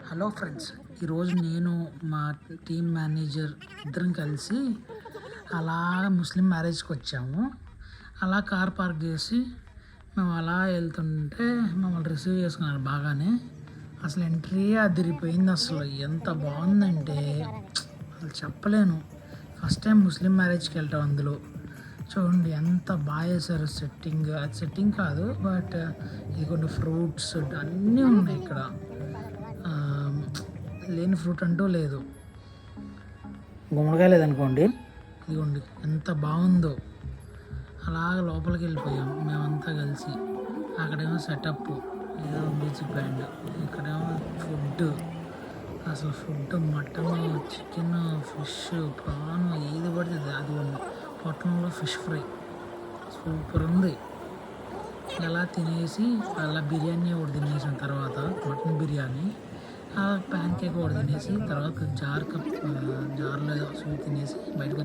Hello friends, ఈరోజు నేను మా టీం మేనేజర్ ఇద్దరం కలిసి అలా ముస్లిం మ్యారేజ్కి వచ్చాము. అలా కార్ పార్క్ చేసి మేము అలా వెళ్తుంటే మమ్మల్ని రిసీవ్ చేసుకున్నారు బాగానే. అసలు ఎంట్రీ అదిరిపోయింది. అసలు ఎంత బాగుందంటే అసలు చెప్పలేను. ఫస్ట్ టైం ముస్లిం మ్యారేజ్కి వెళ్తాం. అందులో చూడండి ఎంత బాగా చేశారు. సెట్టింగ్ అది సెట్టింగ్ కాదు, బట్ ఇది కొన్ని ఫ్రూట్స్ అన్నీ ఉన్నాయి ఇక్కడ. లేని ఫ్రూట్ అంటూ లేదు. గుమ్మడికాయ లేదనుకోండి. ఇదిగోండి ఎంత బాగుందో. అలాగ లోపలికి వెళ్ళిపోయాం మేమంతా కలిసి. అక్కడేమో సెటప్, ఏదో మ్యూజిక్ బ్యాండ్, ఇక్కడేమో ఫుడ్. అసలు food mutton, chicken, fish, prawn ఏది పడితే అది ఉంది. పొట్టంలో ఫిష్ ఫ్రై సూపర్ ఉంది. అలా తినేసి అలా బిర్యానీ ఒకటి తినేసిన తర్వాత మటన్ బిర్యానీ, ప్యాన్ కేక్ ఒకటి తినేసి తర్వాత జార్లో స్వీట్ తినేసి బయటకు